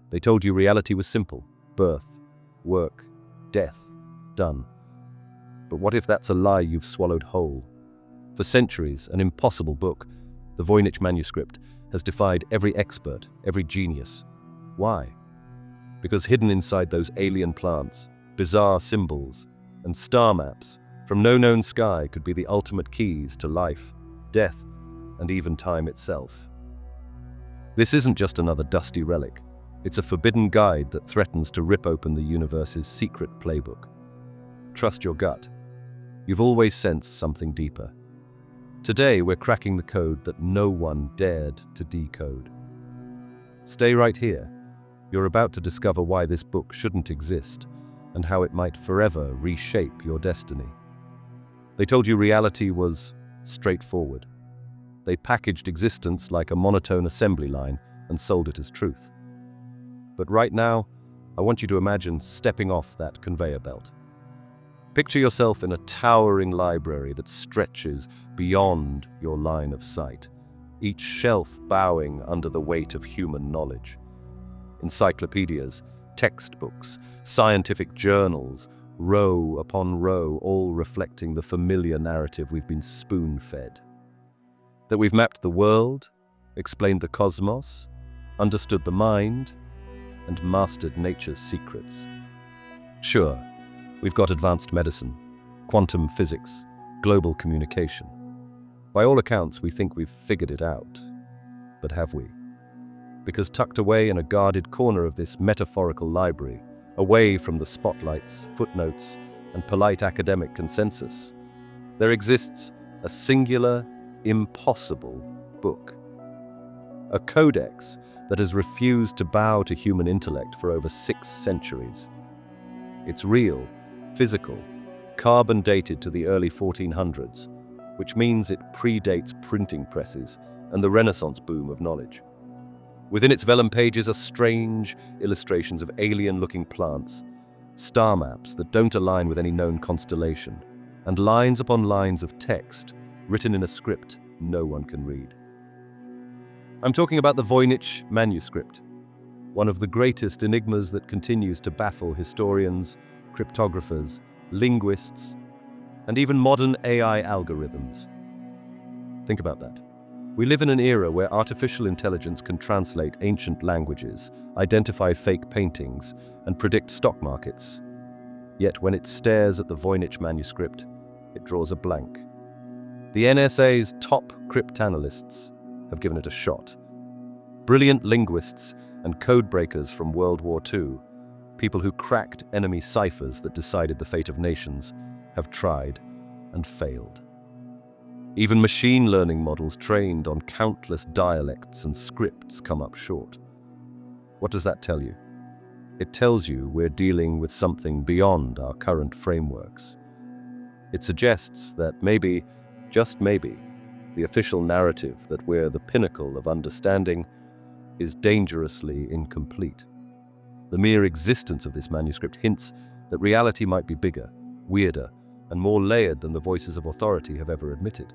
They told you reality was simple: birth, work, death, done. But what if that's a lie you've swallowed whole? For centuries, an impossible book, the Voynich manuscript, has defied every expert, every genius. Why? Because hidden inside those alien plants, bizarre symbols, and star maps from no known sky could be the ultimate keys to life, death, and even time itself. This isn't just another dusty relic. It's a forbidden guide that threatens to rip open the universe's secret playbook. Trust your gut. You've always sensed something deeper. Today, we're cracking the code that no one dared to decode. Stay right here. You're about to discover why this book shouldn't exist and how it might forever reshape your destiny. They told you reality was straightforward. They packaged existence like a monotone assembly line and sold it as truth. But right now, I want you to imagine stepping off that conveyor belt. Picture yourself in a towering library that stretches beyond your line of sight, each shelf bowing under the weight of human knowledge. Encyclopedias, textbooks, scientific journals, row upon row, all reflecting the familiar narrative we've been spoon-fed. That we've mapped the world, explained the cosmos, understood the mind, and mastered nature's secrets. Sure, we've got advanced medicine, quantum physics, global communication. By all accounts, we think we've figured it out. But have we? Because tucked away in a guarded corner of this metaphorical library, away from the spotlights, footnotes, and polite academic consensus, there exists a singular, impossible book. A codex that has refused to bow to human intellect for over 6 centuries. It's real, physical, carbon dated to the early 1400s, which means it predates printing presses and the Renaissance boom of knowledge. Within its vellum pages are strange illustrations of alien-looking plants, star maps that don't align with any known constellation, and lines upon lines of text written in a script no one can read. I'm talking about the Voynich manuscript, one of the greatest enigmas that continues to baffle historians, cryptographers, linguists, and even modern AI algorithms. Think about that. We live in an era where artificial intelligence can translate ancient languages, identify fake paintings, and predict stock markets. Yet when it stares at the Voynich manuscript, it draws a blank. The NSA's top cryptanalysts have given it a shot. Brilliant linguists and code breakers from World War II, people who cracked enemy ciphers that decided the fate of nations, have tried and failed. Even machine learning models trained on countless dialects and scripts come up short. What does that tell you? It tells you we're dealing with something beyond our current frameworks. It suggests that maybe, just maybe, the official narrative that we're the pinnacle of understanding is dangerously incomplete. The mere existence of this manuscript hints that reality might be bigger, weirder, and more layered than the voices of authority have ever admitted.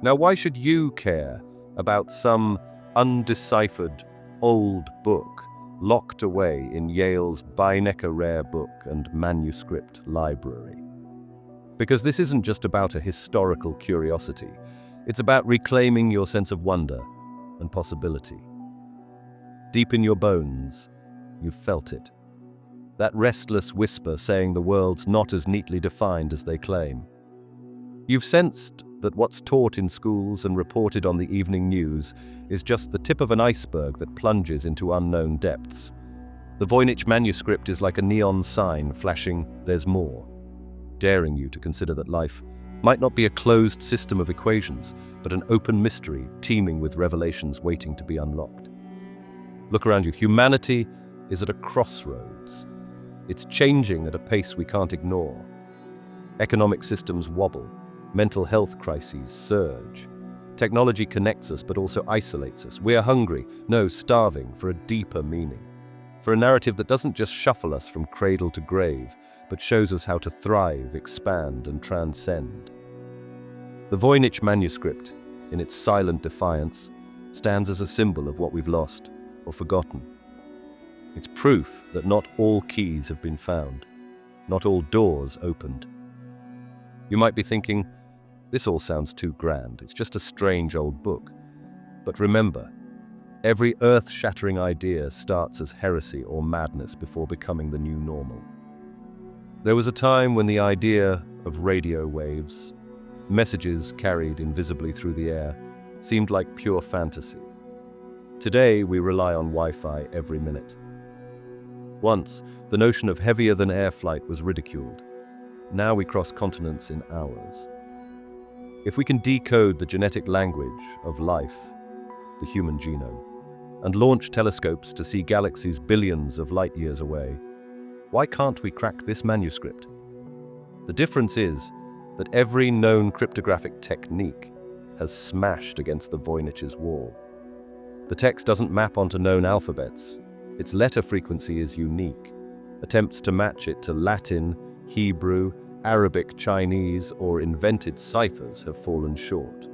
Now, why should you care about some undeciphered old book locked away in Yale's Beinecke Rare Book and Manuscript Library? Because this isn't just about a historical curiosity. It's about reclaiming your sense of wonder and possibility. Deep in your bones, you've felt it. That restless whisper saying the world's not as neatly defined as they claim. You've sensed that what's taught in schools and reported on the evening news is just the tip of an iceberg that plunges into unknown depths. The Voynich manuscript is like a neon sign flashing, "There's more," daring you to consider that life might not be a closed system of equations, but an open mystery teeming with revelations waiting to be unlocked. Look around you. Humanity is at a crossroads. It's changing at a pace we can't ignore. Economic systems wobble. Mental health crises surge. Technology connects us but also isolates us. We are hungry, no, starving, for a deeper meaning. For a narrative that doesn't just shuffle us from cradle to grave, but shows us how to thrive, expand, and transcend. The Voynich manuscript, in its silent defiance, stands as a symbol of what we've lost or forgotten. It's proof that not all keys have been found, not all doors opened. You might be thinking, this all sounds too grand, it's just a strange old book. But remember, every earth-shattering idea starts as heresy or madness before becoming the new normal. There was a time when the idea of radio waves, messages carried invisibly through the air, seemed like pure fantasy. Today, we rely on Wi-Fi every minute. Once, the notion of heavier-than-air flight was ridiculed. Now we cross continents in hours. If we can decode the genetic language of life, the human genome, and launch telescopes to see galaxies billions of light years away, why can't we crack this manuscript? The difference is that every known cryptographic technique has smashed against the Voynich's wall. The text doesn't map onto known alphabets. Its letter frequency is unique. Attempts to match it to Latin, Hebrew, Arabic, Chinese, or invented ciphers have fallen short.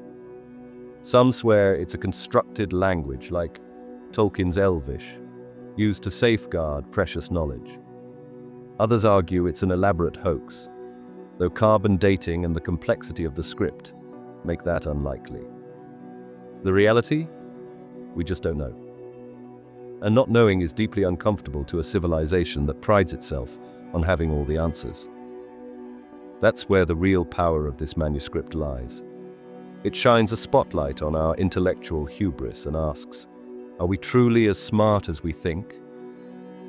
Some swear it's a constructed language like Tolkien's Elvish, used to safeguard precious knowledge. Others argue it's an elaborate hoax, though carbon dating and the complexity of the script make that unlikely. The reality? We just don't know. And not knowing is deeply uncomfortable to a civilization that prides itself on having all the answers. That's where the real power of this manuscript lies. It shines a spotlight on our intellectual hubris and asks, are we truly as smart as we think?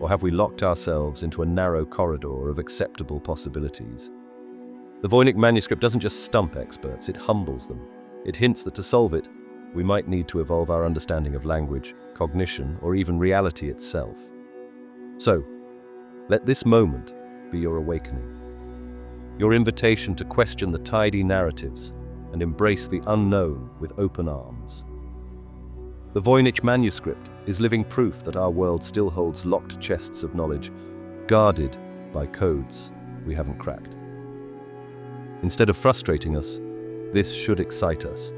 Or have we locked ourselves into a narrow corridor of acceptable possibilities? The Voynich manuscript doesn't just stump experts, it humbles them. It hints that to solve it, we might need to evolve our understanding of language, cognition, or even reality itself. So, let this moment be your awakening. Your invitation to question the tidy narratives and embrace the unknown with open arms. The Voynich manuscript is living proof that our world still holds locked chests of knowledge, guarded by codes we haven't cracked. Instead of frustrating us, this should excite us,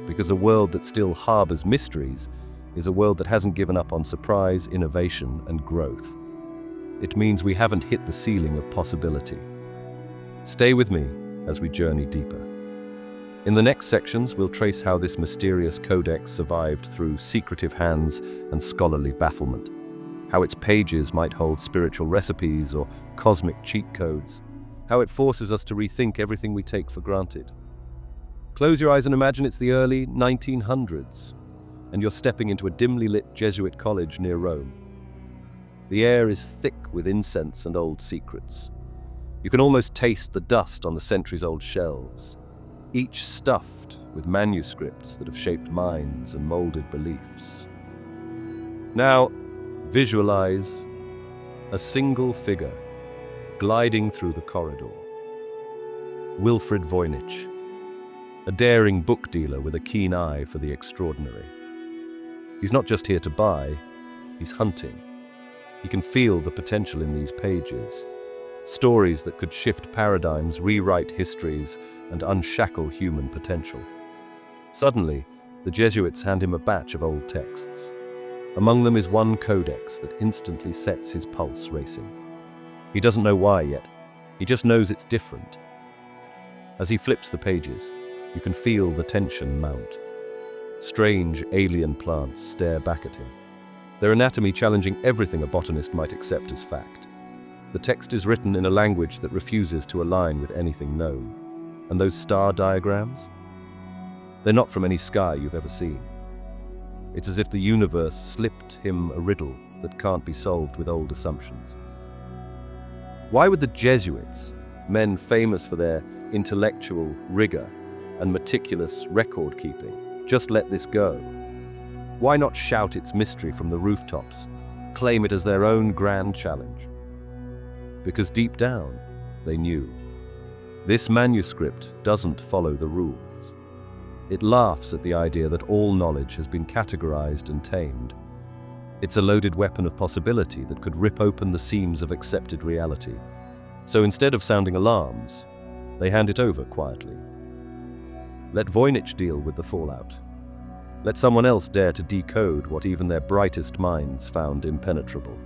because a world that still harbors mysteries is a world that hasn't given up on surprise, innovation, and growth. It means we haven't hit the ceiling of possibility. Stay with me as we journey deeper. In the next sections, we'll trace how this mysterious codex survived through secretive hands and scholarly bafflement, how its pages might hold spiritual recipes or cosmic cheat codes, how it forces us to rethink everything we take for granted. Close your eyes and imagine it's the early 1900s, and you're stepping into a dimly lit Jesuit college near Rome. The air is thick with incense and old secrets. You can almost taste the dust on the centuries-old shelves, each stuffed with manuscripts that have shaped minds and molded beliefs. Now, visualize a single figure gliding through the corridor. Wilfrid Voynich, a daring book dealer with a keen eye for the extraordinary. He's not just here to buy, he's hunting. He can feel the potential in these pages. Stories that could shift paradigms, rewrite histories, and unshackle human potential. Suddenly, the Jesuits hand him a batch of old texts. Among them is one codex that instantly sets his pulse racing. He doesn't know why yet, he just knows it's different. As he flips the pages, you can feel the tension mount. Strange alien plants stare back at him, their anatomy challenging everything a botanist might accept as fact. The text is written in a language that refuses to align with anything known. And those star diagrams? They're not from any sky you've ever seen. It's as if the universe slipped him a riddle that can't be solved with old assumptions. Why would the Jesuits, men famous for their intellectual rigor and meticulous record-keeping, just let this go? Why not shout its mystery from the rooftops, claim it as their own grand challenge? Because deep down, they knew. This manuscript doesn't follow the rules. It laughs at the idea that all knowledge has been categorized and tamed. It's a loaded weapon of possibility that could rip open the seams of accepted reality. So instead of sounding alarms, they hand it over quietly. Let Voynich deal with the fallout. Let someone else dare to decode what even their brightest minds found impenetrable.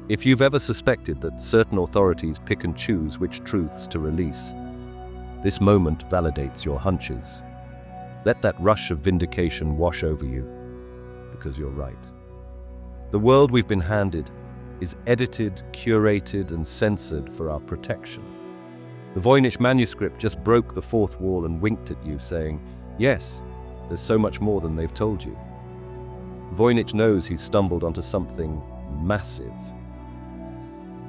If you've ever suspected that certain authorities pick and choose which truths to release, this moment validates your hunches. Let that rush of vindication wash over you, because you're right. The world we've been handed is edited, curated, and censored for our protection. The Voynich manuscript just broke the fourth wall and winked at you, saying, yes, there's so much more than they've told you. Voynich knows he's stumbled onto something massive.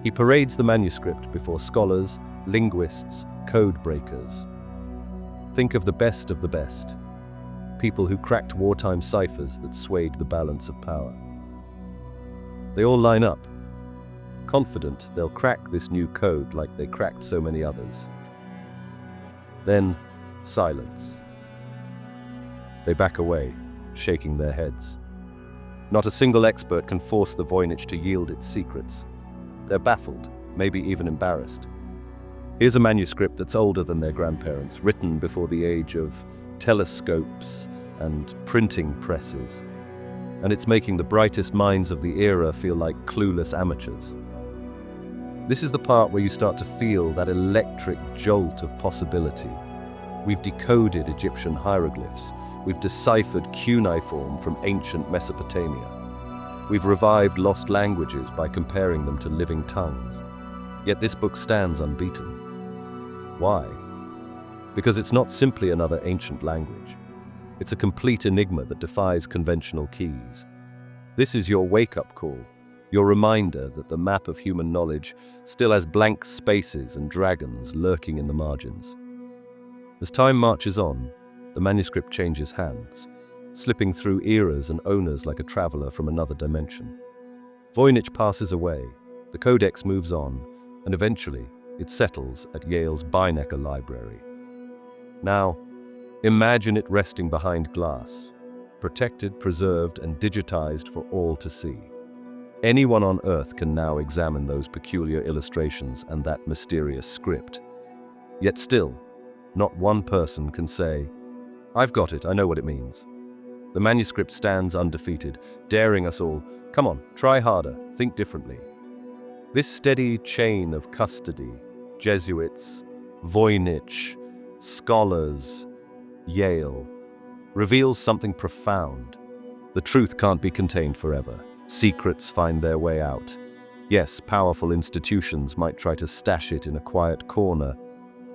He parades the manuscript before scholars, linguists, code breakers. Think of the best, people who cracked wartime ciphers that swayed the balance of power. They all line up, confident they'll crack this new code like they cracked so many others. Then, silence. They back away, shaking their heads. Not a single expert can force the Voynich to yield its secrets. They're baffled, maybe even embarrassed. Here's a manuscript that's older than their grandparents, written before the age of telescopes and printing presses. And it's making the brightest minds of the era feel like clueless amateurs. This is the part where you start to feel that electric jolt of possibility. We've decoded Egyptian hieroglyphs. We've deciphered cuneiform from ancient Mesopotamia. We've revived lost languages by comparing them to living tongues. Yet this book stands unbeaten. Why? Because it's not simply another ancient language. It's a complete enigma that defies conventional keys. This is your wake-up call, your reminder that the map of human knowledge still has blank spaces and dragons lurking in the margins. As time marches on, the manuscript changes hands, slipping through eras and owners like a traveler from another dimension. Voynich passes away, the codex moves on, and eventually it settles at Yale's Beinecker Library. Now, imagine it resting behind glass, protected, preserved, and digitized for all to see. Anyone on Earth can now examine those peculiar illustrations and that mysterious script. Yet still, not one person can say, "I've got it, I know what it means." The manuscript stands undefeated, daring us all, come on, try harder, think differently. This steady chain of custody, Jesuits, Voynich, scholars, Yale, reveals something profound. The truth can't be contained forever. Secrets find their way out. Yes, powerful institutions might try to stash it in a quiet corner,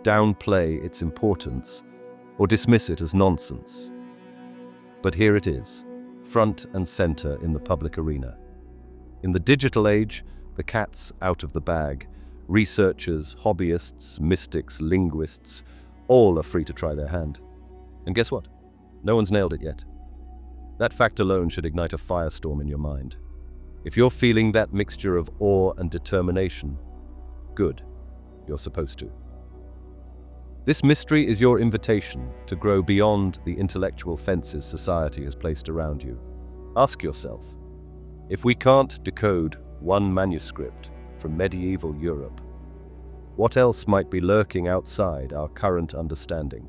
downplay its importance, or dismiss it as nonsense. But here it is, front and center in the public arena. In the digital age, the cat's out of the bag. Researchers, hobbyists, mystics, linguists, all are free to try their hand. And guess what? No one's nailed it yet. That fact alone should ignite a firestorm in your mind. If you're feeling that mixture of awe and determination, good, you're supposed to. This mystery is your invitation to grow beyond the intellectual fences society has placed around you. Ask yourself, if we can't decode one manuscript from medieval Europe, what else might be lurking outside our current understanding?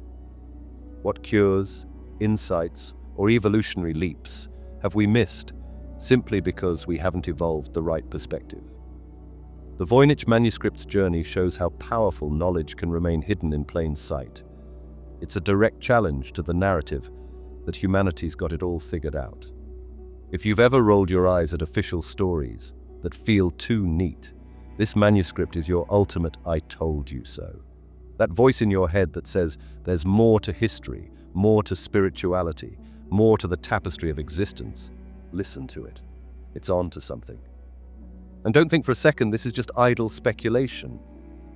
What cures, insights, or evolutionary leaps have we missed simply because we haven't evolved the right perspective? The Voynich manuscript's journey shows how powerful knowledge can remain hidden in plain sight. It's a direct challenge to the narrative that humanity's got it all figured out. If you've ever rolled your eyes at official stories that feel too neat, this manuscript is your ultimate "I told you so." That voice in your head that says there's more to history, more to spirituality, more to the tapestry of existence. Listen to it. It's on to something. And don't think for a second this is just idle speculation.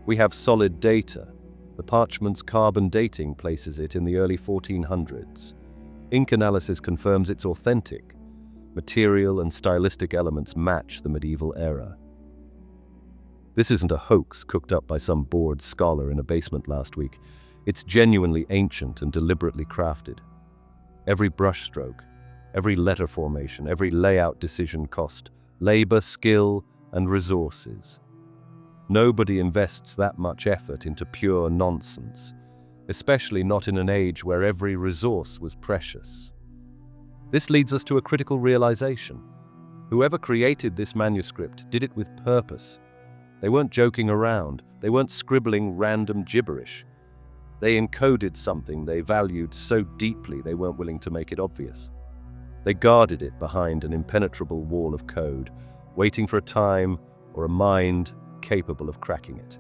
We have solid data. The parchment's carbon dating places it in the early 1400s. Ink analysis confirms it's authentic. Material and stylistic elements match the medieval era. This isn't a hoax cooked up by some bored scholar in a basement last week. It's genuinely ancient and deliberately crafted. Every brushstroke, every letter formation, every layout decision cost labor, skill, and resources. Nobody invests that much effort into pure nonsense, especially not in an age where every resource was precious. This leads us to a critical realization. Whoever created this manuscript did it with purpose. They weren't joking around. They weren't scribbling random gibberish. They encoded something they valued so deeply they weren't willing to make it obvious. They guarded it behind an impenetrable wall of code, waiting for a time or a mind capable of cracking it.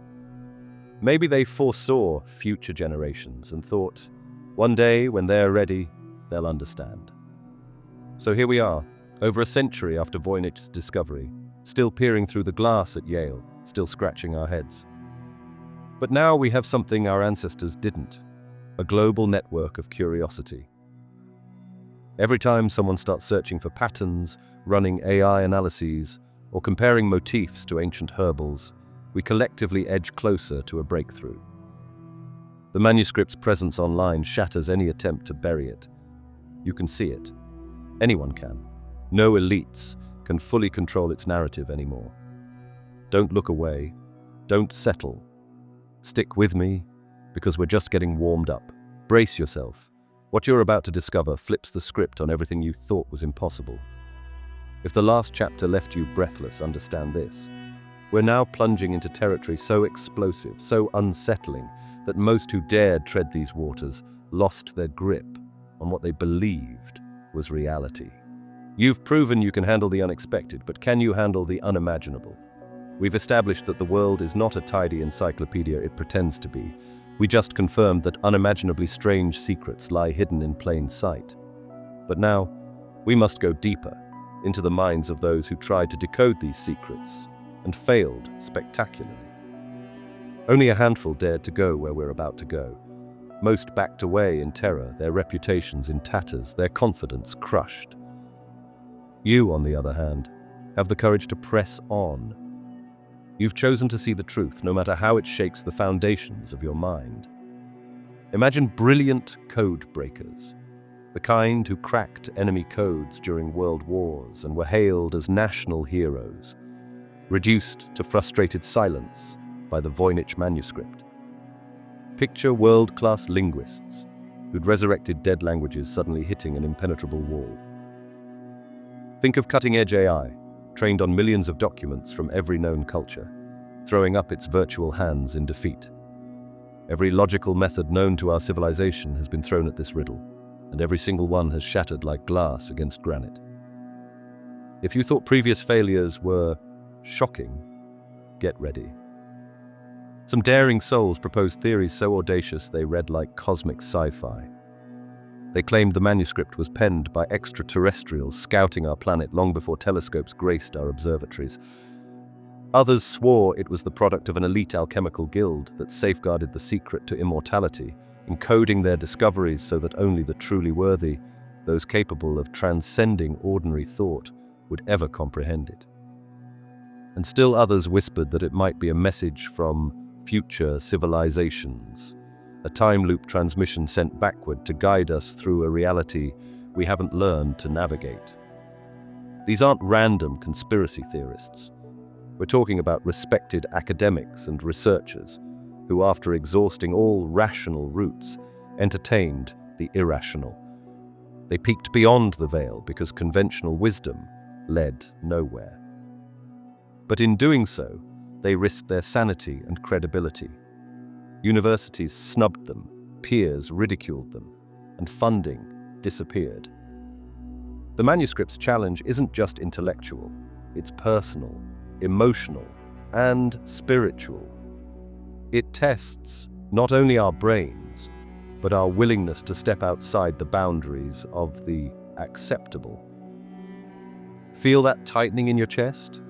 Maybe they foresaw future generations and thought, one day when they're ready, they'll understand. So here we are, over a century after Voynich's discovery, still peering through the glass at Yale, still scratching our heads. But now we have something our ancestors didn't, a global network of curiosity. Every time someone starts searching for patterns, running AI analyses, or comparing motifs to ancient herbals, we collectively edge closer to a breakthrough. The manuscript's presence online shatters any attempt to bury it. You can see it. Anyone can. No elites can fully control its narrative anymore. Don't look away. Don't settle. Stick with me, because we're just getting warmed up. Brace yourself. What you're about to discover flips the script on everything you thought was impossible. If the last chapter left you breathless, understand this. We're now plunging into territory so explosive, so unsettling, that most who dared tread these waters lost their grip on what they believed was reality. You've proven you can handle the unexpected, but can you handle the unimaginable? We've established that the world is not a tidy encyclopedia it pretends to be. We just confirmed that unimaginably strange secrets lie hidden in plain sight. But now, we must go deeper, into the minds of those who tried to decode these secrets and failed spectacularly. Only a handful dared to go where we're about to go. Most backed away in terror, their reputations in tatters, their confidence crushed. You, on the other hand, have the courage to press on. You've chosen to see the truth, no matter how it shakes the foundations of your mind. Imagine brilliant code breakers, the kind who cracked enemy codes during world wars and were hailed as national heroes, reduced to frustrated silence by the Voynich manuscript. Picture world-class linguists who'd resurrected dead languages suddenly hitting an impenetrable wall. Think of cutting-edge AI, trained on millions of documents from every known culture, throwing up its virtual hands in defeat. Every logical method known to our civilization has been thrown at this riddle, and every single one has shattered like glass against granite. If you thought previous failures were shocking, get ready. Some daring souls proposed theories so audacious they read like cosmic sci-fi. They claimed the manuscript was penned by extraterrestrials scouting our planet long before telescopes graced our observatories. Others swore it was the product of an elite alchemical guild that safeguarded the secret to immortality, encoding their discoveries so that only the truly worthy, those capable of transcending ordinary thought, would ever comprehend it. And still others whispered that it might be a message from future civilizations, a time loop transmission sent backward to guide us through a reality we haven't learned to navigate. These aren't random conspiracy theorists. We're talking about respected academics and researchers who, after exhausting all rational routes, entertained the irrational. They peeked beyond the veil because conventional wisdom led nowhere. But in doing so, they risked their sanity and credibility. Universities snubbed them, peers ridiculed them, and funding disappeared. The manuscript's challenge isn't just intellectual, it's personal, emotional, and spiritual. It tests not only our brains, but our willingness to step outside the boundaries of the acceptable. Feel that tightening in your chest?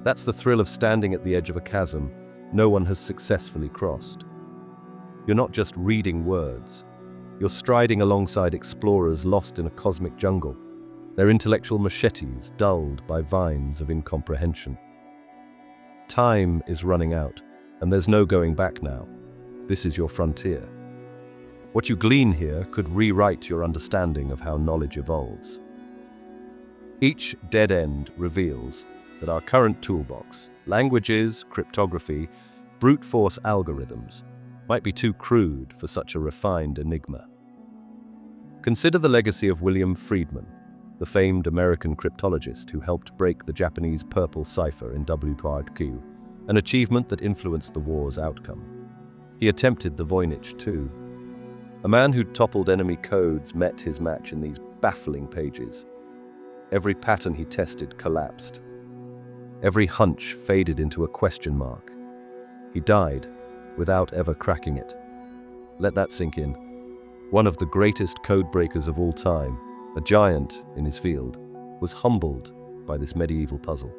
That's the thrill of standing at the edge of a chasm no one has successfully crossed. You're not just reading words. You're striding alongside explorers lost in a cosmic jungle, their intellectual machetes dulled by vines of incomprehension. Time is running out, and there's no going back now. This is your frontier. What you glean here could rewrite your understanding of how knowledge evolves. Each dead end reveals that our current toolbox, languages, cryptography, brute force algorithms, might be too crude for such a refined enigma. Consider the legacy of William Friedman, the famed American cryptologist who helped break the Japanese purple cipher in WPRQ, an achievement that influenced the war's outcome. He attempted the Voynich too. A man who'd toppled enemy codes met his match in these baffling pages. Every pattern he tested collapsed. Every hunch faded into a question mark. He died without ever cracking it. Let that sink in. One of the greatest code breakers of all time, a giant in his field, was humbled by this medieval puzzle.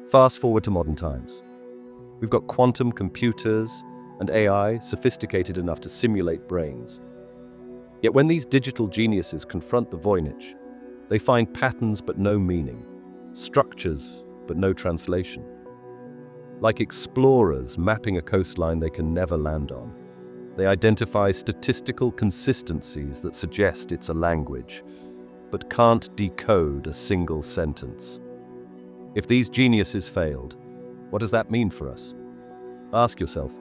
Fast forward to modern times. We've got quantum computers and AI sophisticated enough to simulate brains. Yet when these digital geniuses confront the Voynich, they find patterns but no meaning, structures but no translation. Like explorers mapping a coastline they can never land on, they identify statistical consistencies that suggest it's a language, but can't decode a single sentence. If these geniuses failed, what does that mean for us? Ask yourself,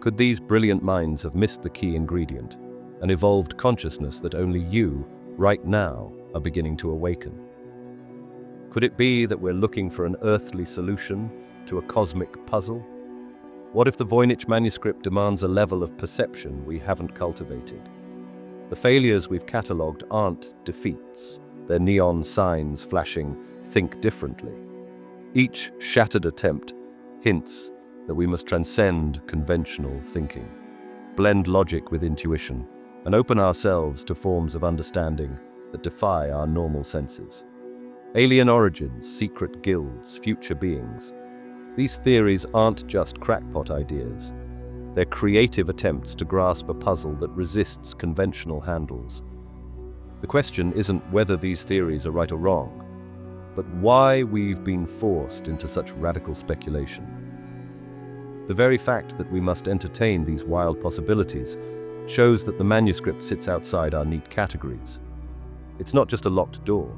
could these brilliant minds have missed the key ingredient, an evolved consciousness that only you, right now, are beginning to awaken? Could it be that we're looking for an earthly solution to a cosmic puzzle? What if the Voynich manuscript demands a level of perception we haven't cultivated? The failures we've catalogued aren't defeats, they're neon signs flashing, "Think differently." Each shattered attempt hints that we must transcend conventional thinking, blend logic with intuition, and open ourselves to forms of understanding that defy our normal senses. Alien origins, secret guilds, future beings. These theories aren't just crackpot ideas. They're creative attempts to grasp a puzzle that resists conventional handles. The question isn't whether these theories are right or wrong, but why we've been forced into such radical speculation. The very fact that we must entertain these wild possibilities shows that the manuscript sits outside our neat categories. It's not just a locked door.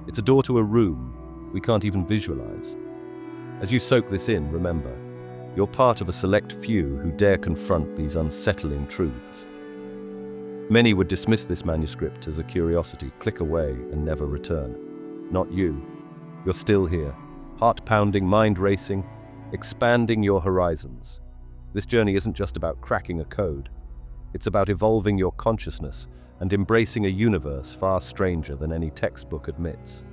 It's a door to a room we can't even visualize. As you soak this in, remember, you're part of a select few who dare confront these unsettling truths. Many would dismiss this manuscript as a curiosity, click away and never return. Not you. You're still here, heart-pounding, mind-racing, expanding your horizons. This journey isn't just about cracking a code. It's about evolving your consciousness and embracing a universe far stranger than any textbook admits.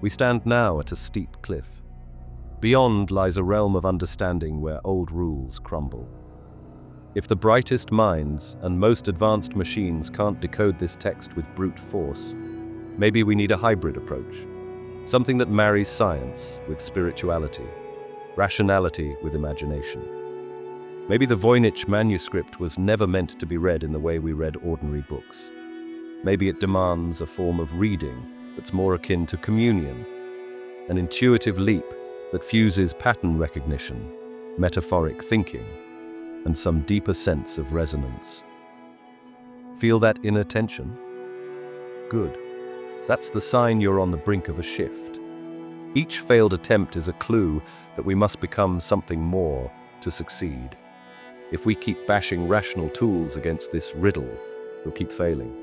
We stand now at a steep cliff. Beyond lies a realm of understanding where old rules crumble. If the brightest minds and most advanced machines can't decode this text with brute force, maybe we need a hybrid approach. Something that marries science with spirituality, rationality with imagination. Maybe the Voynich manuscript was never meant to be read in the way we read ordinary books. Maybe it demands a form of reading that's more akin to communion, an intuitive leap that fuses pattern recognition, metaphoric thinking, and some deeper sense of resonance. Feel that inner tension? Good. That's the sign you're on the brink of a shift. Each failed attempt is a clue that we must become something more to succeed. If we keep bashing rational tools against this riddle, we'll keep failing.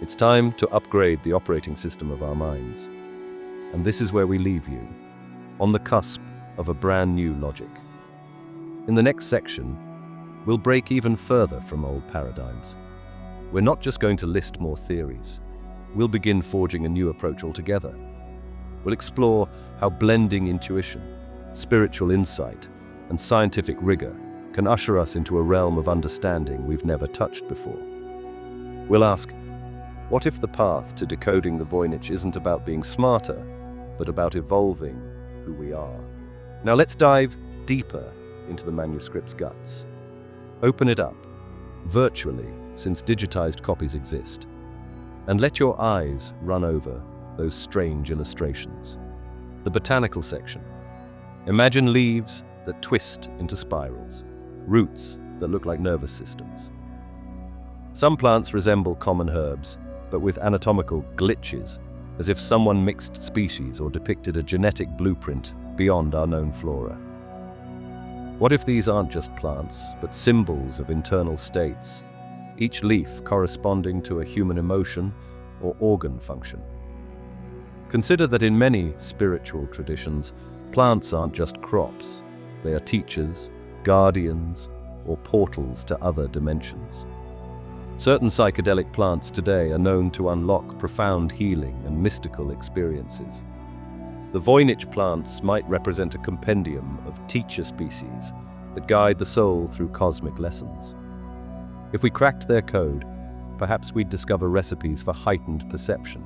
It's time to upgrade the operating system of our minds. And this is where we leave you, on the cusp of a brand new logic. In the next section, we'll break even further from old paradigms. We're not just going to list more theories. We'll begin forging a new approach altogether. We'll explore how blending intuition, spiritual insight, and scientific rigor can usher us into a realm of understanding we've never touched before. We'll ask, what if the path to decoding the Voynich isn't about being smarter, but about evolving who we are? Now let's dive deeper into the manuscript's guts. Open it up, virtually, since digitized copies exist, and let your eyes run over those strange illustrations. The botanical section. Imagine leaves that twist into spirals, roots that look like nervous systems. Some plants resemble common herbs, but with anatomical glitches, as if someone mixed species or depicted a genetic blueprint beyond our known flora. What if these aren't just plants, but symbols of internal states, each leaf corresponding to a human emotion or organ function. Consider that in many spiritual traditions, plants aren't just crops. They are teachers, guardians, or portals to other dimensions. Certain psychedelic plants today are known to unlock profound healing and mystical experiences. The Voynich plants might represent a compendium of teacher species that guide the soul through cosmic lessons. If we cracked their code, perhaps we'd discover recipes for heightened perception,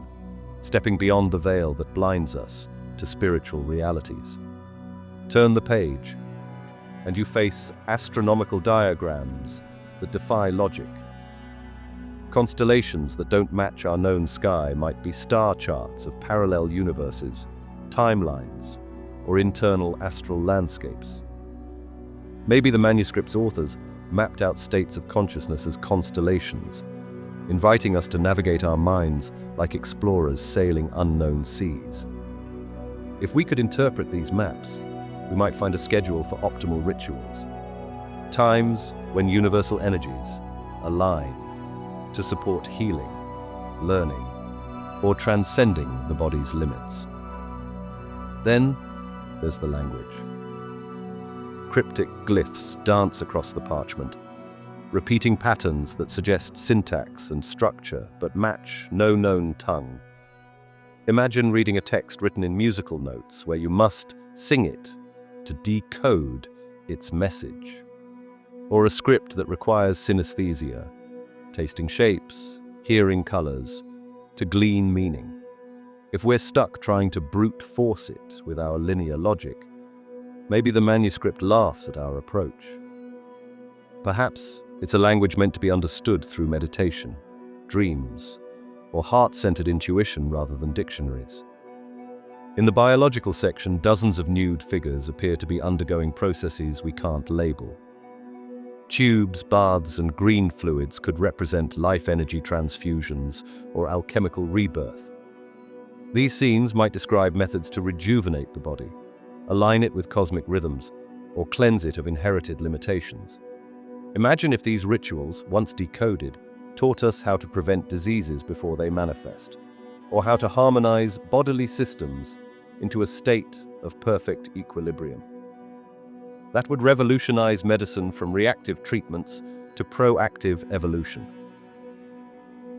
stepping beyond the veil that blinds us to spiritual realities. Turn the page, and you face astronomical diagrams that defy logic. Constellations that don't match our known sky might be star charts of parallel universes, timelines, or internal astral landscapes. Maybe the manuscript's authors mapped out states of consciousness as constellations, inviting us to navigate our minds like explorers sailing unknown seas. If we could interpret these maps, we might find a schedule for optimal rituals, times when universal energies align to support healing, learning, or transcending the body's limits. Then there's the language. Cryptic glyphs dance across the parchment, repeating patterns that suggest syntax and structure but match no known tongue. Imagine reading a text written in musical notes where you must sing it to decode its message, or a script that requires synesthesia, tasting shapes, hearing colors, to glean meaning. If we're stuck trying to brute force it with our linear logic, maybe the manuscript laughs at our approach. Perhaps it's a language meant to be understood through meditation, dreams, or heart-centered intuition rather than dictionaries. In the biological section, dozens of nude figures appear to be undergoing processes we can't label. Tubes, baths, and green fluids could represent life energy transfusions or alchemical rebirth. These scenes might describe methods to rejuvenate the body, align it with cosmic rhythms, or cleanse it of inherited limitations. Imagine if these rituals, once decoded, taught us how to prevent diseases before they manifest, or how to harmonize bodily systems into a state of perfect equilibrium. That would revolutionize medicine from reactive treatments to proactive evolution.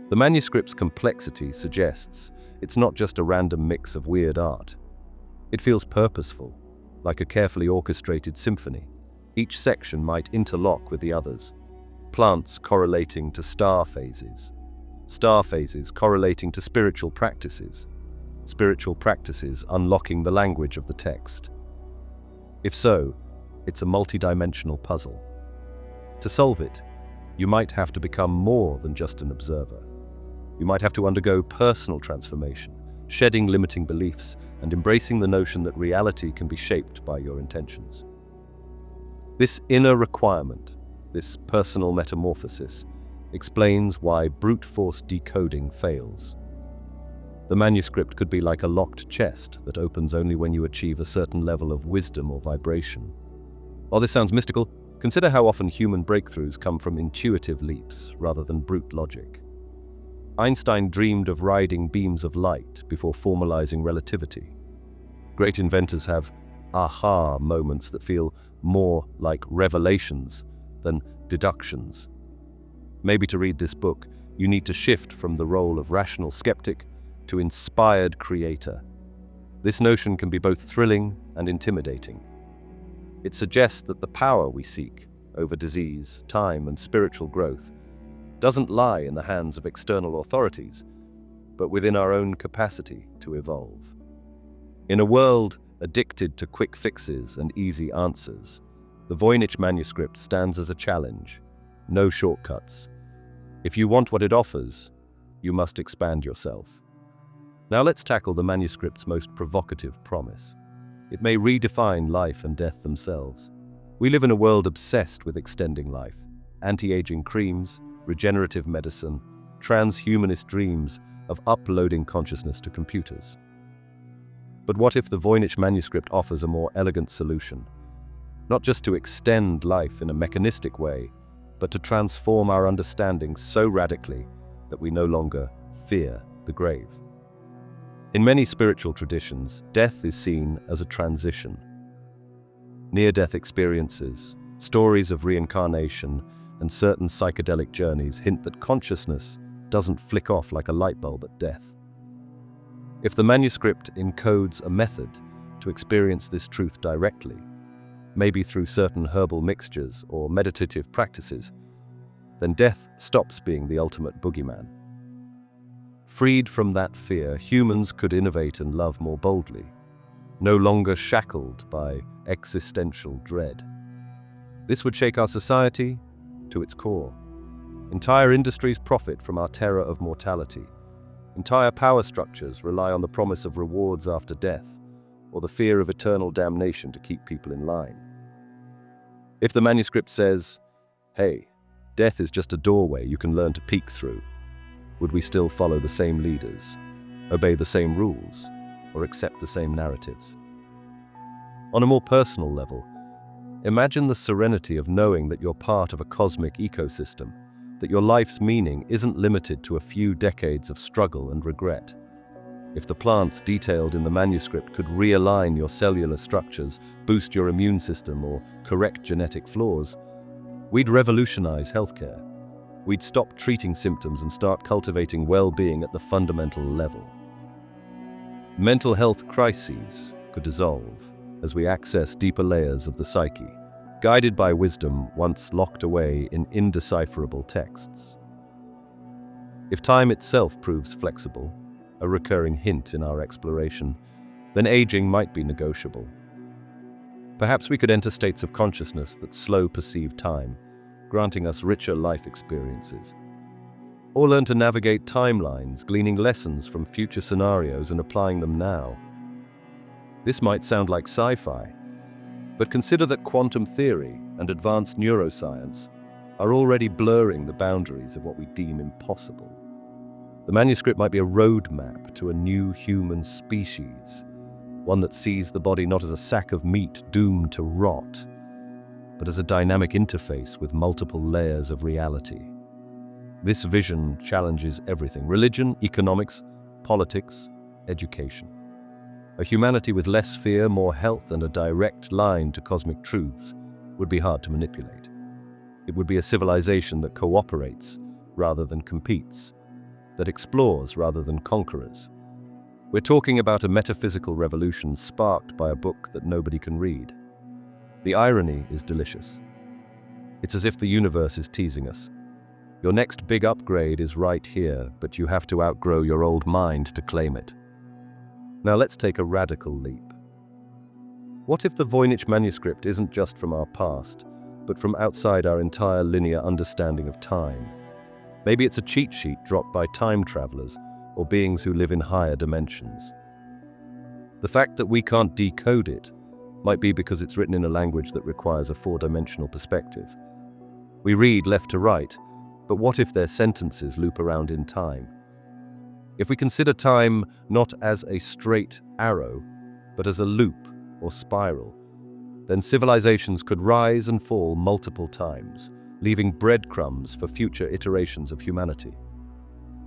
The manuscript's complexity suggests it's not just a random mix of weird art. It feels purposeful, like a carefully orchestrated symphony. Each section might interlock with the others, plants correlating to star phases correlating to spiritual practices unlocking the language of the text. If so, it's a multidimensional puzzle. To solve it, you might have to become more than just an observer. You might have to undergo personal transformation, shedding limiting beliefs and embracing the notion that reality can be shaped by your intentions. This inner requirement, this personal metamorphosis, explains why brute force decoding fails. The manuscript could be like a locked chest that opens only when you achieve a certain level of wisdom or vibration. While this sounds mystical, consider how often human breakthroughs come from intuitive leaps rather than brute logic. Einstein dreamed of riding beams of light before formalizing relativity. Great inventors have aha moments that feel more like revelations than deductions. Maybe to read this book, you need to shift from the role of rational skeptic to inspired creator. This notion can be both thrilling and intimidating. It suggests that the power we seek over disease, time, and spiritual growth doesn't lie in the hands of external authorities, but within our own capacity to evolve. In a world addicted to quick fixes and easy answers, the Voynich manuscript stands as a challenge. No shortcuts. If you want what it offers, you must expand yourself. Now let's tackle the manuscript's most provocative promise. It may redefine life and death themselves. We live in a world obsessed with extending life. Anti-aging creams, regenerative medicine, transhumanist dreams of uploading consciousness to computers. But what if the Voynich manuscript offers a more elegant solution? Not just to extend life in a mechanistic way, but to transform our understanding so radically that we no longer fear the grave. In many spiritual traditions, death is seen as a transition. Near-death experiences, stories of reincarnation, and certain psychedelic journeys hint that consciousness doesn't flick off like a light bulb at death. If the manuscript encodes a method to experience this truth directly, maybe through certain herbal mixtures or meditative practices, then death stops being the ultimate boogeyman. Freed from that fear, humans could innovate and love more boldly, no longer shackled by existential dread. This would shake our society to its core. Entire industries profit from our terror of mortality. Entire power structures rely on the promise of rewards after death, or the fear of eternal damnation to keep people in line. If the manuscript says, "Hey, death is just a doorway you can learn to peek through," would we still follow the same leaders, obey the same rules, or accept the same narratives? On a more personal level, imagine the serenity of knowing that you're part of a cosmic ecosystem, that your life's meaning isn't limited to a few decades of struggle and regret. If the plants detailed in the manuscript could realign your cellular structures, boost your immune system, or correct genetic flaws, we'd revolutionize healthcare. We'd stop treating symptoms and start cultivating well-being at the fundamental level. Mental health crises could dissolve as we access deeper layers of the psyche, guided by wisdom once locked away in indecipherable texts. If time itself proves flexible, a recurring hint in our exploration, then aging might be negotiable. Perhaps we could enter states of consciousness that slow perceived time, granting us richer life experiences. Or learn to navigate timelines, gleaning lessons from future scenarios and applying them now. This might sound like sci-fi, but consider that quantum theory and advanced neuroscience are already blurring the boundaries of what we deem impossible. The manuscript might be a roadmap to a new human species, one that sees the body not as a sack of meat doomed to rot, but as a dynamic interface with multiple layers of reality. This vision challenges everything: religion, economics, politics, education. A humanity with less fear, more health, and a direct line to cosmic truths would be hard to manipulate. It would be a civilization that cooperates rather than competes, that explores rather than conquers. We're talking about a metaphysical revolution sparked by a book that nobody can read. The irony is delicious. It's as if the universe is teasing us. Your next big upgrade is right here, but you have to outgrow your old mind to claim it. Now let's take a radical leap. What if the Voynich manuscript isn't just from our past, but from outside our entire linear understanding of time? Maybe it's a cheat sheet dropped by time travelers or beings who live in higher dimensions. The fact that we can't decode it might be because it's written in a language that requires a four-dimensional perspective. We read left to right, but what if their sentences loop around in time? If we consider time not as a straight arrow, but as a loop or spiral, then civilizations could rise and fall multiple times, leaving breadcrumbs for future iterations of humanity.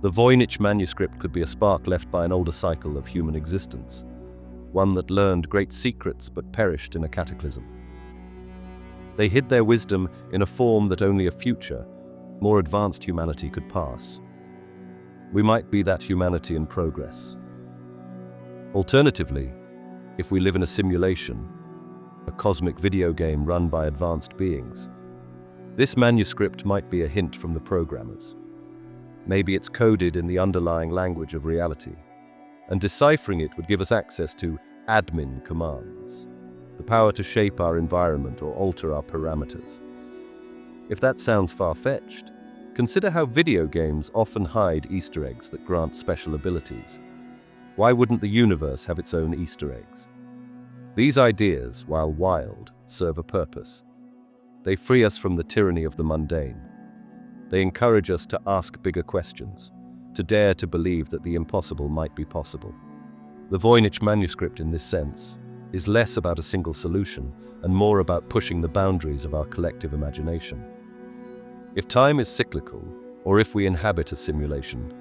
The Voynich manuscript could be a spark left by an older cycle of human existence, one that learned great secrets but perished in a cataclysm. They hid their wisdom in a form that only a future, more advanced humanity could pass. We might be that humanity in progress. Alternatively, if we live in a simulation, a cosmic video game run by advanced beings, this manuscript might be a hint from the programmers. Maybe it's coded in the underlying language of reality, and deciphering it would give us access to admin commands, the power to shape our environment or alter our parameters. If that sounds far-fetched, consider how video games often hide Easter eggs that grant special abilities. Why wouldn't the universe have its own Easter eggs? These ideas, while wild, serve a purpose. They free us from the tyranny of the mundane. They encourage us to ask bigger questions, to dare to believe that the impossible might be possible. The Voynich manuscript, in this sense, is less about a single solution and more about pushing the boundaries of our collective imagination. If time is cyclical, or if we inhabit a simulation,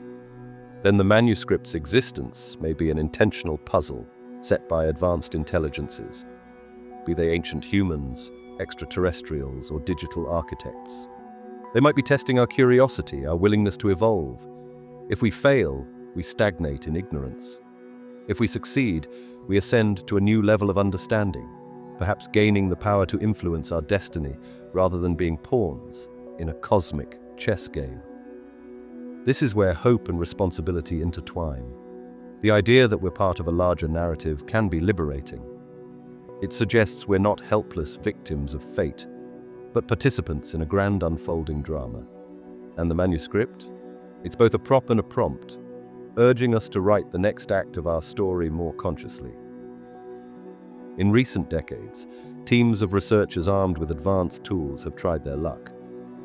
then the manuscript's existence may be an intentional puzzle set by advanced intelligences, be they ancient humans, extraterrestrials, or digital architects. They might be testing our curiosity, our willingness to evolve. If we fail, we stagnate in ignorance. If we succeed, we ascend to a new level of understanding, perhaps gaining the power to influence our destiny rather than being pawns in a cosmic chess game. This is where hope and responsibility intertwine. The idea that we're part of a larger narrative can be liberating. It suggests we're not helpless victims of fate, but participants in a grand unfolding drama. And the manuscript? It's both a prop and a prompt, urging us to write the next act of our story more consciously. In recent decades, teams of researchers armed with advanced tools have tried their luck.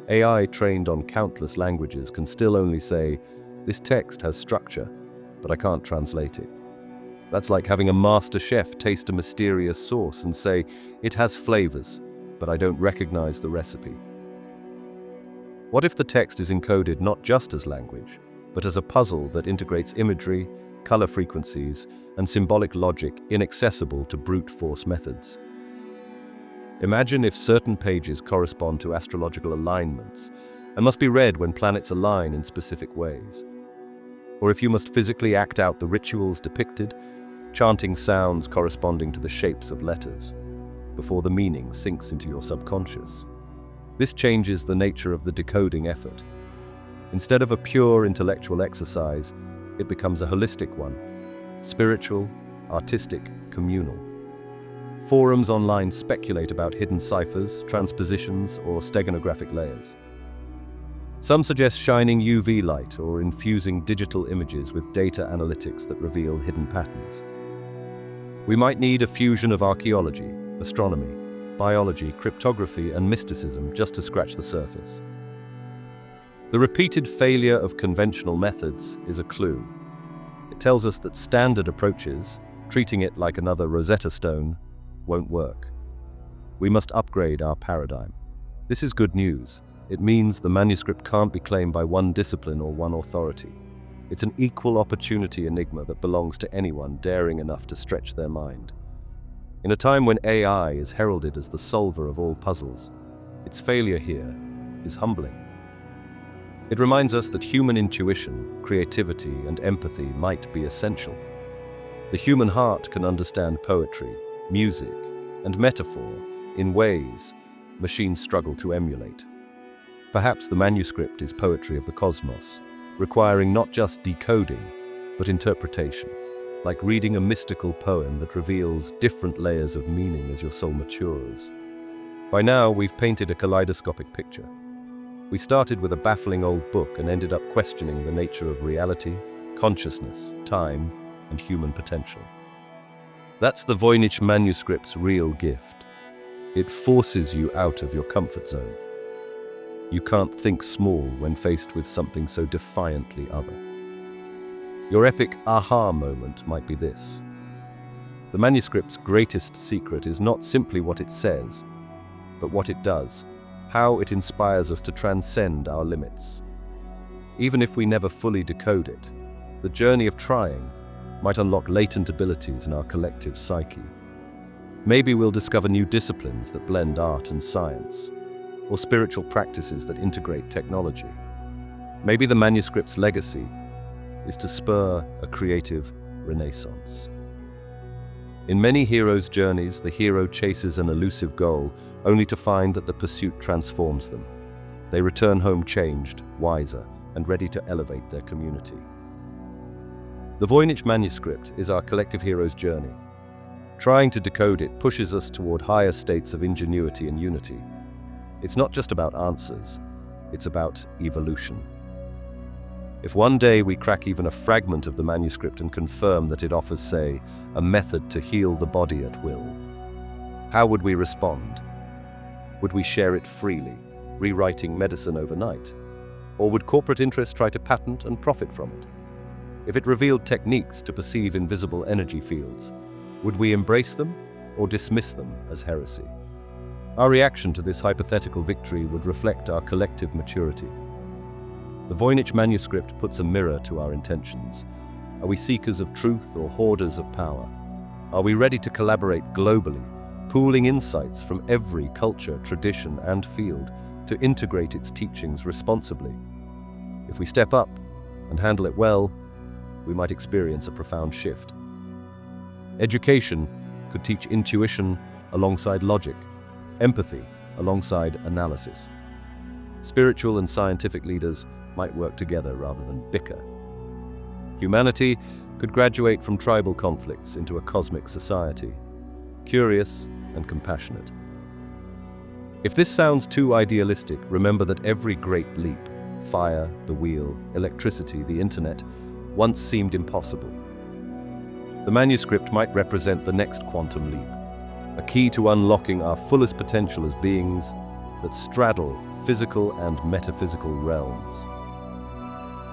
AI trained on countless languages can still only say, "This text has structure, but I can't translate it." That's like having a master chef taste a mysterious sauce and say, "It has flavors, but I don't recognize the recipe." What if the text is encoded not just as language, but as a puzzle that integrates imagery, color frequencies, and symbolic logic inaccessible to brute force methods? Imagine if certain pages correspond to astrological alignments and must be read when planets align in specific ways. Or if you must physically act out the rituals depicted, chanting sounds corresponding to the shapes of letters, before the meaning sinks into your subconscious. This changes the nature of the decoding effort. Instead of a pure intellectual exercise, it becomes a holistic one, spiritual, artistic, communal. Forums online speculate about hidden ciphers, transpositions, or steganographic layers. Some suggest shining UV light or infusing digital images with data analytics that reveal hidden patterns. We might need a fusion of archaeology, astronomy, biology, cryptography, and mysticism just to scratch the surface. The repeated failure of conventional methods is a clue. It tells us that standard approaches, treating it like another Rosetta Stone, won't work. We must upgrade our paradigm. This is good news. It means the manuscript can't be claimed by one discipline or one authority. It's an equal opportunity enigma that belongs to anyone daring enough to stretch their mind. In a time when AI is heralded as the solver of all puzzles, its failure here is humbling. It reminds us that human intuition, creativity, and empathy might be essential. The human heart can understand poetry, music, and metaphor in ways machines struggle to emulate. Perhaps the manuscript is poetry of the cosmos, requiring not just decoding, but interpretation, like reading a mystical poem that reveals different layers of meaning as your soul matures. By now, we've painted a kaleidoscopic picture. We started with a baffling old book and ended up questioning the nature of reality, consciousness, time, and human potential. That's the Voynich manuscript's real gift. It forces you out of your comfort zone. You can't think small when faced with something so defiantly other. Your epic aha moment might be this. The manuscript's greatest secret is not simply what it says, but what it does, how it inspires us to transcend our limits. Even if we never fully decode it, the journey of trying might unlock latent abilities in our collective psyche. Maybe we'll discover new disciplines that blend art and science, or spiritual practices that integrate technology. Maybe the manuscript's legacy is to spur a creative renaissance. In many heroes' journeys, the hero chases an elusive goal, only to find that the pursuit transforms them. They return home changed, wiser, and ready to elevate their community. The Voynich manuscript is our collective hero's journey. Trying to decode it pushes us toward higher states of ingenuity and unity. It's not just about answers, it's about evolution. If one day we crack even a fragment of the manuscript and confirm that it offers, say, a method to heal the body at will, how would we respond? Would we share it freely, rewriting medicine overnight? Or would corporate interests try to patent and profit from it? If it revealed techniques to perceive invisible energy fields, would we embrace them or dismiss them as heresy? Our reaction to this hypothetical victory would reflect our collective maturity. The Voynich manuscript puts a mirror to our intentions. Are we seekers of truth or hoarders of power? Are we ready to collaborate globally, pooling insights from every culture, tradition, and field to integrate its teachings responsibly? If we step up and handle it well, we might experience a profound shift. Education could teach intuition alongside logic, empathy alongside analysis. Spiritual and scientific leaders might work together rather than bicker. Humanity could graduate from tribal conflicts into a cosmic society, curious and compassionate. If this sounds too idealistic, remember that every great leap, fire, the wheel, electricity, the internet, once seemed impossible. The manuscript might represent the next quantum leap, a key to unlocking our fullest potential as beings that straddle physical and metaphysical realms.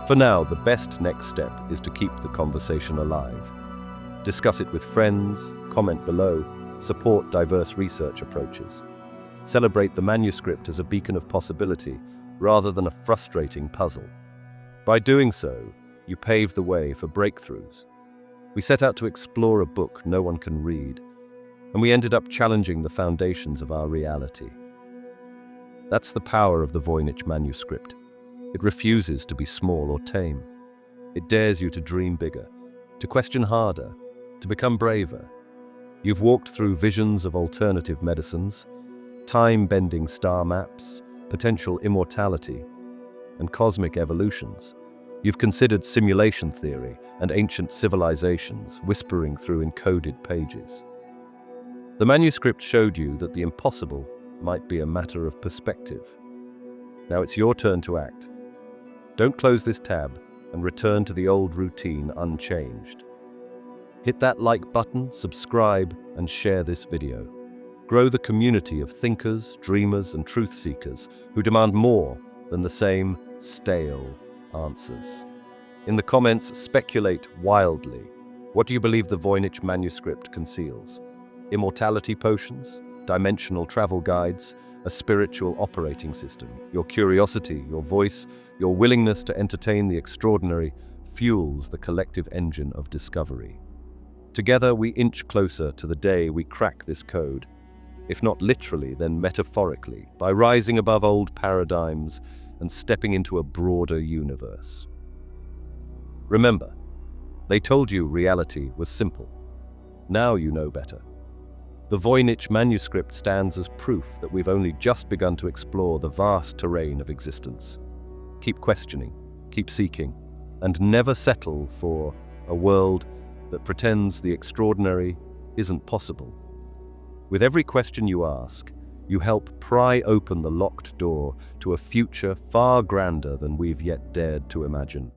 For now, the best next step is to keep the conversation alive. Discuss it with friends, comment below, support diverse research approaches. Celebrate the manuscript as a beacon of possibility rather than a frustrating puzzle. By doing so, you pave the way for breakthroughs. We set out to explore a book no one can read, and we ended up challenging the foundations of our reality. That's the power of the Voynich manuscript. It refuses to be small or tame. It dares you to dream bigger, to question harder, to become braver. You've walked through visions of alternative medicines, time-bending star maps, potential immortality, and cosmic evolutions. You've considered simulation theory and ancient civilizations whispering through encoded pages. The manuscript showed you that the impossible might be a matter of perspective. Now it's your turn to act. Don't close this tab and return to the old routine unchanged. Hit that like button, subscribe, and share this video. Grow the community of thinkers, dreamers, and truth seekers who demand more than the same stale answers. In the comments, speculate wildly. What do you believe the Voynich manuscript conceals? Immortality potions? Dimensional travel guides? A spiritual operating system? Your curiosity, your voice, your willingness to entertain the extraordinary fuels the collective engine of discovery. Together we inch closer to the day we crack this code, if not literally, then metaphorically, by rising above old paradigms and stepping into a broader universe. Remember, they told you reality was simple. Now you know better. The Voynich manuscript stands as proof that we've only just begun to explore the vast terrain of existence. Keep questioning, keep seeking, and never settle for a world that pretends the extraordinary isn't possible. With every question you ask, you help pry open the locked door to a future far grander than we've yet dared to imagine.